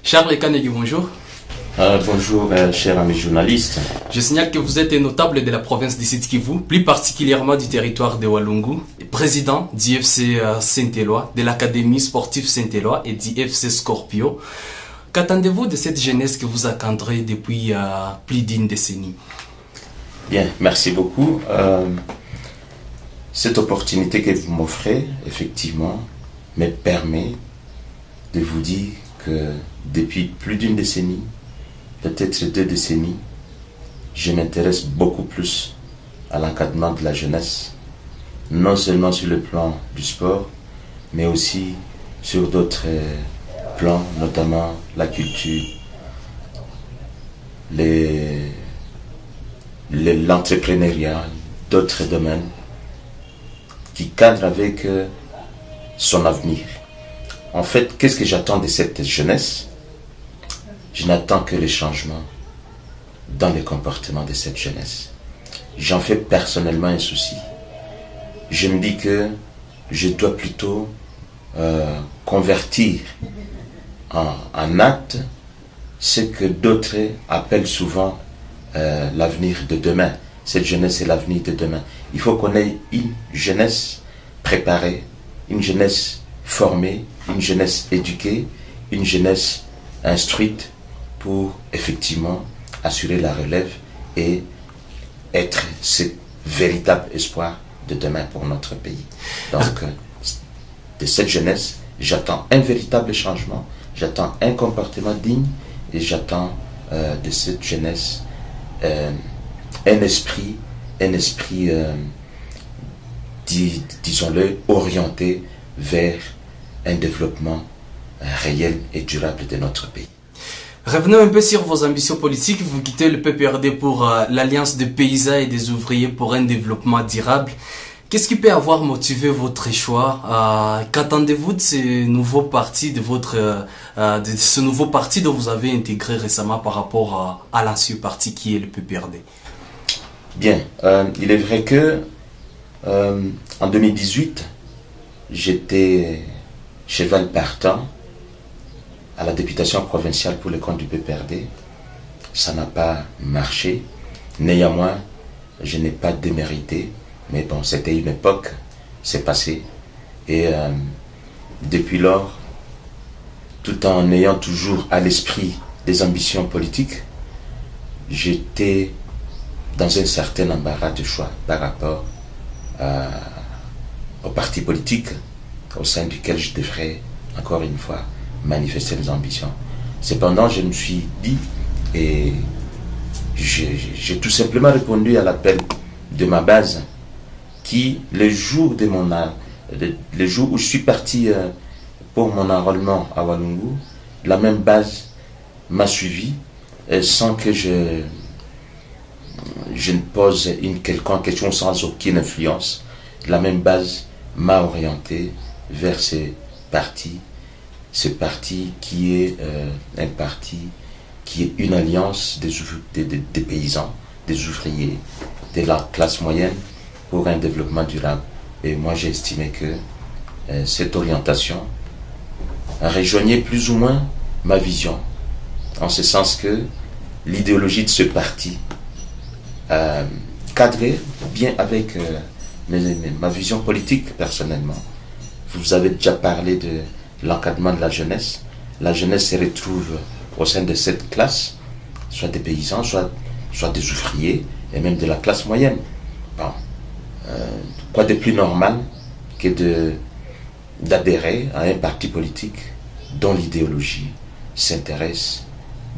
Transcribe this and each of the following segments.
Charles Kanegi, bonjour. Bonjour, cher ami journaliste. Je signale que vous êtes un notable de la province du Sud Kivu, plus particulièrement du territoire de Walungu, président du FC Saint-Éloi, de l'Académie sportive Saint-Éloi et du FC Scorpio. Qu'attendez-vous de cette jeunesse que vous encadrez depuis plus d'une décennie? Bien, merci beaucoup. Cette opportunité que vous m'offrez, effectivement, me permet de vous dire que depuis plus d'une décennie, peut-être 2 décennies, je m'intéresse beaucoup plus à l'encadrement de la jeunesse, non seulement sur le plan du sport, mais aussi sur d'autres plans, notamment la culture, l'entrepreneuriat, d'autres domaines qui cadrent avec son avenir. En fait, qu'est-ce que j'attends de cette jeunesse? Je n'attends que les changements dans les comportements de cette jeunesse. J'en fais personnellement un souci. Je me dis que je dois plutôt convertir en acte ce que d'autres appellent souvent l'avenir de demain. Cette jeunesse est l'avenir de demain. Il faut qu'on ait une jeunesse préparée, une jeunesse formée, une jeunesse éduquée, une jeunesse instruite pour effectivement assurer la relève et être ce véritable espoir de demain pour notre pays. Donc, de cette jeunesse, j'attends un véritable changement, j'attends un comportement digne et j'attends de cette jeunesse un esprit disons-le, orienté vers un développement réel et durable de notre pays. Revenons un peu sur vos ambitions politiques. Vous quittez le PPRD pour l'Alliance des paysans et des ouvriers pour un développement durable. Qu'est-ce qui peut avoir motivé votre choix? Qu'attendez-vous de ce nouveau parti, de ce nouveau parti dont vous avez intégré récemment par rapport à l'ancien parti qui est le PPRD? Bien, il est vrai que en 2018, j'étais cheval partant à la députation provinciale pour le compte du PPRD. Ça n'a pas marché. Néanmoins, je n'ai pas démérité. Mais bon, c'était une époque, c'est passé. Et depuis lors, tout en ayant toujours à l'esprit des ambitions politiques, j'étais dans un certain embarras de choix par rapport au parti politique au sein duquel je devrais, encore une fois, manifester les ambitions. Cependant, je me suis dit, et j'ai tout simplement répondu à l'appel de ma base, qui, le jour où je suis parti pour mon enrôlement à Walungu, la même base m'a suivi sans que je ne pose une quelconque question, sans aucune influence. La même base m'a orienté vers ce parti qui est un parti qui est une alliance des paysans, des ouvriers, de la classe moyenne pour un développement durable. Et moi j'ai estimé que cette orientation rejoignait plus ou moins ma vision, en ce sens que l'idéologie de ce parti cadrait bien avec ma vision politique personnellement. Vous avez déjà parlé de l'encadrement de la jeunesse. La jeunesse se retrouve au sein de cette classe, soit des paysans, soit des ouvriers, et même de la classe moyenne. Bon, quoi de plus normal que d'adhérer à un parti politique dont l'idéologie s'intéresse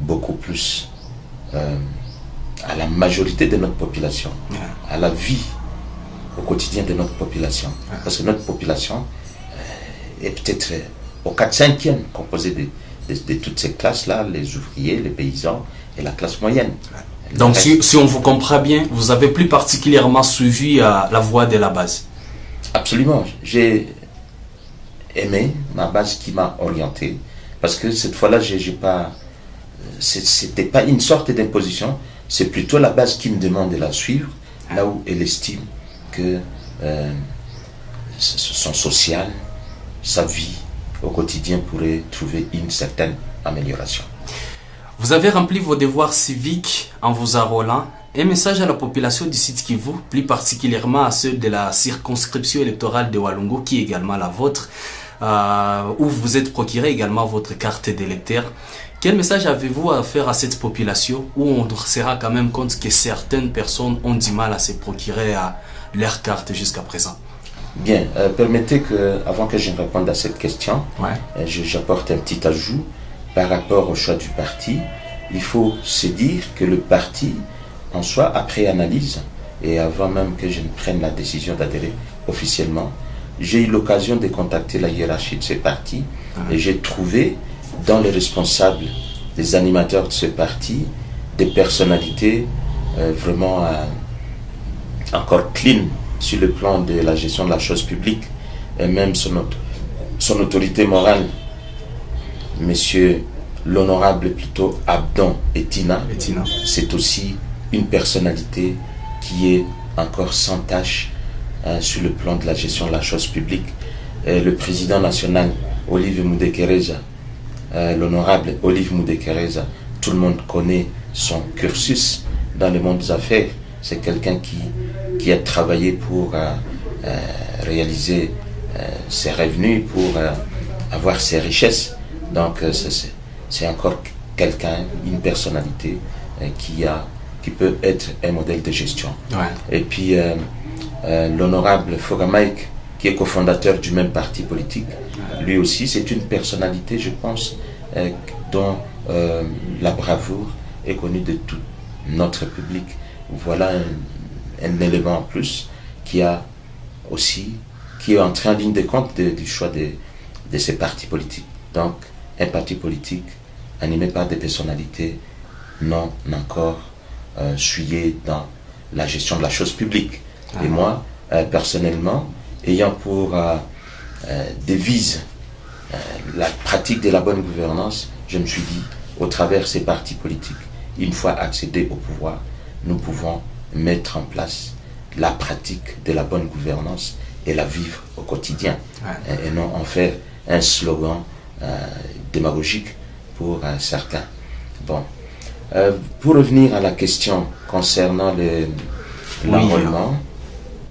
beaucoup plus à la majorité de notre population, à la vie au quotidien de notre population. Parce que notre population est peut-être au 4/5e composée de toutes ces classes-là, les ouvriers, les paysans et la classe moyenne. Donc si on vous comprend bien, vous avez plus particulièrement suivi la voie de la base. Absolument. J'ai aimé ma base qui m'a orienté, parce que cette fois-là, c'était pas une sorte d'imposition, c'est plutôt la base qui me demande de la suivre, là où elle estime que son social, sa vie au quotidien pourrait trouver une certaine amélioration. Vous avez rempli vos devoirs civiques en vous enrôlant. Un message à la population du Sud Kivu, plus particulièrement à ceux de la circonscription électorale de Walungu, qui est également la vôtre, où vous êtes procuré également votre carte d'électeur. Quel message avez-vous à faire à cette population où on se rend quand même compte que certaines personnes ont du mal à se procurer leur carte jusqu'à présent? Bien, permettez que, avant que je ne réponde à cette question, ouais. J'apporte un petit ajout par rapport au choix du parti. Il faut se dire que le parti, en soi, après analyse, et avant même que je ne prenne la décision d'adhérer officiellement, j'ai eu l'occasion de contacter la hiérarchie de ce parti et j'ai trouvé dans les responsables, les animateurs de ce parti, des personnalités vraiment encore clean sur le plan de la gestion de la chose publique et même son autorité morale, monsieur l'honorable plutôt Abdon Etina. C'est aussi une personnalité qui est encore sans tâche sur le plan de la gestion de la chose publique. Le président national, Olive Moudekereza, l'honorable Olive Moudekereza, tout le monde connaît son cursus dans le monde des affaires. C'est quelqu'un qui a travaillé pour réaliser ses revenus, pour avoir ses richesses. Donc c'est encore quelqu'un, une personnalité qui peut être un modèle de gestion. Ouais. Et puis l'honorable Fogamaïk, qui est cofondateur du même parti politique, lui aussi c'est une personnalité, je pense, dont la bravoure est connue de tout notre public. Voilà un élément en plus qui est entré en ligne de compte du choix de ces partis politiques. Donc un parti politique animé par des personnalités non encore souillées dans la gestion de la chose publique. Et moi, personnellement, ayant pour devise la pratique de la bonne gouvernance, je me suis dit, au travers de ces partis politiques, une fois accédés au pouvoir, nous pouvons mettre en place la pratique de la bonne gouvernance et la vivre au quotidien. Et non en faire un slogan démagogique pour certains. Bon. Pour revenir à la question concernant l'enrôlement.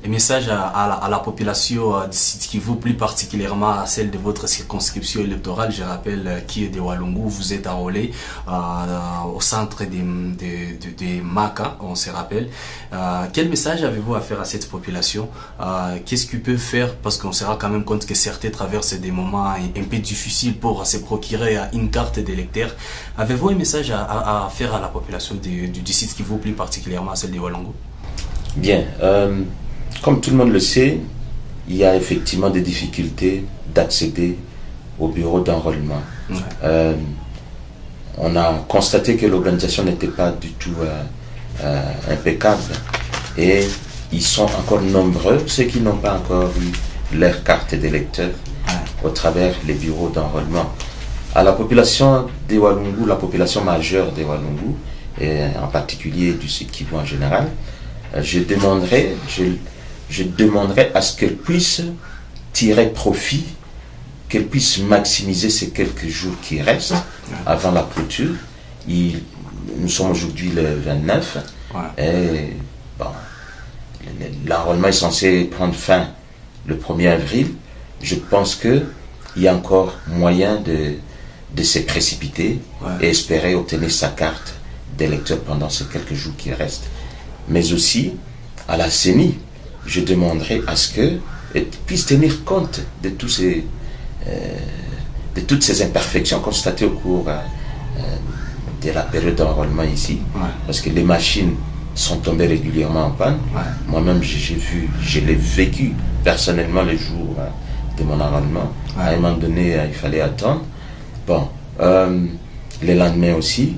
Un message à la population du Sud Kivu, plus particulièrement à celle de votre circonscription électorale. Je rappelle qui est de Walungu. Vous êtes enrôlé au centre de Maka, on se rappelle. Quel message avez-vous à faire à cette population? Qu'est-ce qu'ils peuvent faire? Parce qu'on se rend quand même compte que certains traversent des moments un peu difficiles pour se procurer une carte d'électeur. Avez-vous un message à faire à la population du Sud Kivu, plus particulièrement à celle de Walungu? Bien. Comme tout le monde le sait, il y a effectivement des difficultés d'accéder au bureau d'enrôlement. On a constaté que l'organisation n'était pas du tout impeccable et ils sont encore nombreux, ceux qui n'ont pas encore eu leur carte d'électeur au travers des bureaux d'enrôlement. À la population des Walungu, la population majeure des Walungu, et en particulier du Sud Kivu en général, je demanderais à ce qu'elle puisse tirer profit, qu'elle puisse maximiser ces quelques jours qui restent avant la clôture. Nous sommes aujourd'hui le 29 et bon, l'enrôlement est censé prendre fin le 1er avril. Je pense qu'il y a encore moyen de se précipiter et espérer obtenir sa carte d'électeur pendant ces quelques jours qui restent. Mais aussi à la CENI, je demanderai à ce qu'elle puisse tenir compte de toutes ces imperfections constatées au cours de la période d'enrôlement ici, parce que les machines sont tombées régulièrement en panne. Moi-même, je l'ai vécu personnellement les jours de mon enrôlement. À un moment donné, il fallait attendre. Bon, les lendemains aussi.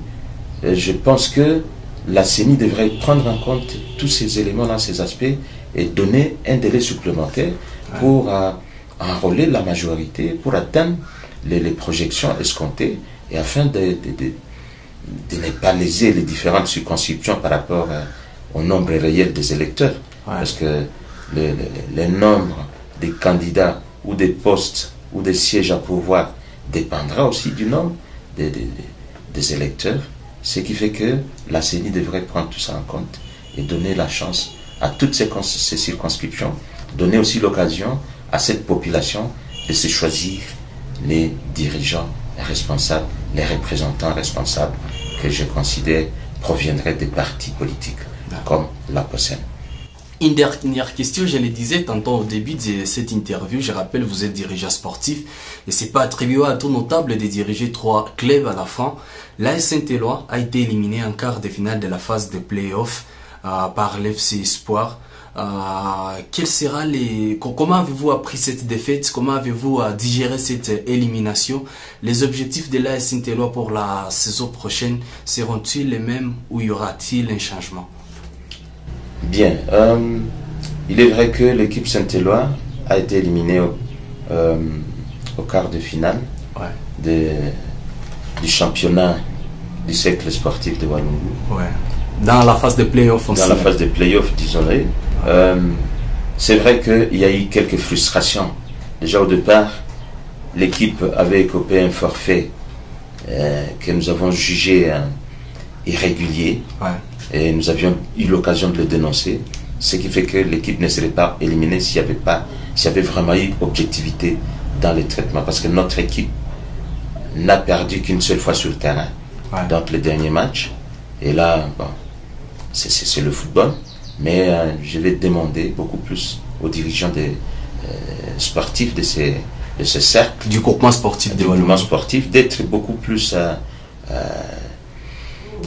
Je pense que la CENI devrait prendre en compte tous ces éléments-là, ces aspects, et donner un délai supplémentaire pour enrôler la majorité, pour atteindre les projections escomptées, et afin de ne pas léser les différentes circonscriptions par rapport au nombre réel des électeurs. Parce que le nombre des candidats ou des postes ou des sièges à pourvoir dépendra aussi du nombre des électeurs, ce qui fait que la CENI devrait prendre tout ça en compte et donner la chance à toutes ces circonscriptions, donner aussi l'occasion à cette population de se choisir les dirigeants responsables, les représentants responsables que je considère proviendraient des partis politiques, comme la POSEN. Une dernière question, je le disais tantôt au début de cette interview, je rappelle, vous êtes dirigeant sportif et c'est pas attribué à tout notable de diriger 3 clubs à la fin. L'AS Saint-Éloi a été éliminé en quart de finale de la phase de play-off par l'FC Espoir. Comment avez-vous appris cette défaite? Comment avez-vous digéré cette élimination? Les objectifs de l'AS Saint-Éloi pour la saison prochaine seront-ils les mêmes ou y aura-t-il un changement? Bien, il est vrai que l'équipe Saint-Éloi a été éliminée au quart de finale du championnat du cercle sportif de Walungu. Ouais. Dans la phase de play-off aussi. Dans la phase de play-off, disons-le. C'est vrai qu'il y a eu quelques frustrations. Déjà au départ, l'équipe avait écopé un forfait que nous avons jugé irrégulier. Ouais. Et nous avions eu l'occasion de le dénoncer, ce qui fait que l'équipe ne serait pas éliminée s'il y avait vraiment eu objectivité dans les traitements, parce que notre équipe n'a perdu qu'une seule fois sur le terrain, donc le dernier match. Et là, bon, c'est le football, mais je vais demander beaucoup plus aux dirigeants sportifs de ce cercle, du groupement sportif d'être beaucoup plus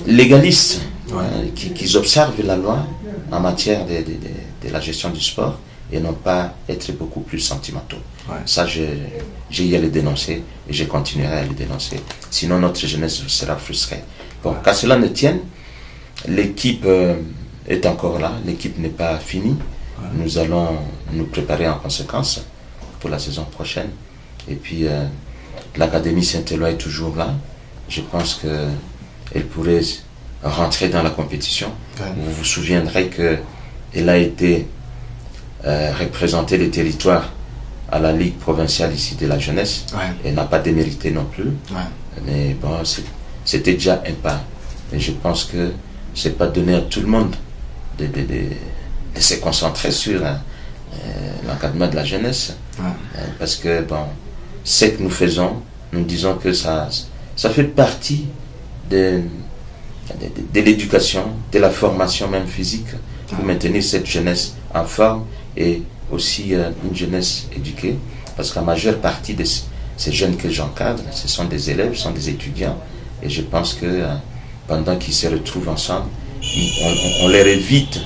légalistes. Qu'ils observent la loi en matière de la gestion du sport et non pas être beaucoup plus sentimentaux. Ça, j'ai eu à le dénoncer et je continuerai à le dénoncer. Sinon, notre jeunesse sera frustrée. Bon, qu'à cela ne tienne, l'équipe est encore là, l'équipe n'est pas finie. Nous allons nous préparer en conséquence pour la saison prochaine. Et puis, l'Académie Saint-Éloi est toujours là. Je pense qu'elle pourrait rentrer dans la compétition. Vous vous souviendrez qu'elle a été représenter les territoires à la Ligue provinciale ici de la jeunesse. Elle n'a pas démérité non plus. Mais bon, c'était déjà un pas. Et je pense que c'est pas donné à tout le monde de se concentrer sur l'encadrement de la jeunesse. Parce que bon, ce que nous faisons, nous disons que ça fait partie de l'éducation, de la formation même physique, pour maintenir cette jeunesse en forme et aussi une jeunesse éduquée, parce que la majeure partie de ces jeunes que j'encadre, ce sont des élèves, ce sont des étudiants, et je pense que pendant qu'ils se retrouvent ensemble, on leur évite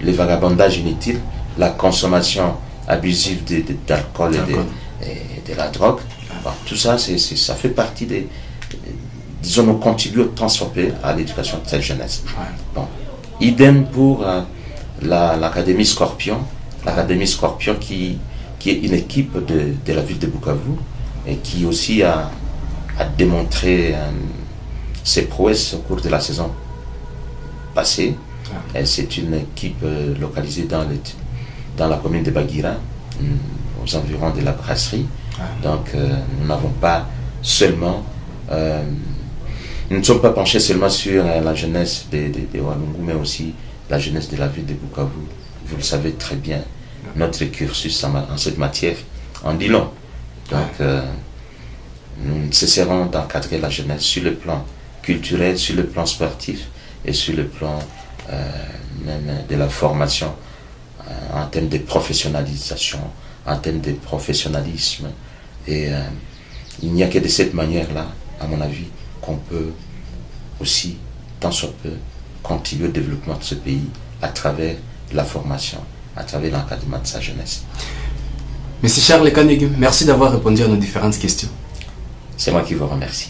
le vagabondage inutile, la consommation abusive d'alcool et de la drogue. Bon, tout ça, ça fait partie des... Disons, nous contribuons à transformer à l'éducation de cette jeunesse. Bon. Idem pour l'Académie Scorpion. L'Académie Scorpion qui est une équipe de la ville de Bukavu et qui aussi a démontré ses prouesses au cours de la saison passée. C'est une équipe localisée dans la commune de Bagira, aux environs de la brasserie. Donc, nous n'avons pas seulement... nous ne sommes pas penchés seulement sur la jeunesse de Walungu, mais aussi la jeunesse de la ville de Bukavu. Vous le savez très bien, notre cursus en cette matière en dit long. Donc, nous ne cesserons d'encadrer la jeunesse sur le plan culturel, sur le plan sportif et sur le plan même de la formation en termes de professionnalisation, en termes de professionnalisme. Et il n'y a que de cette manière-là, à mon avis, qu'on peut aussi, tant soit peu, contribuer au développement de ce pays à travers la formation, à travers l'encadrement de sa jeunesse. Monsieur Charles Kanegum, merci d'avoir répondu à nos différentes questions. C'est moi qui vous remercie.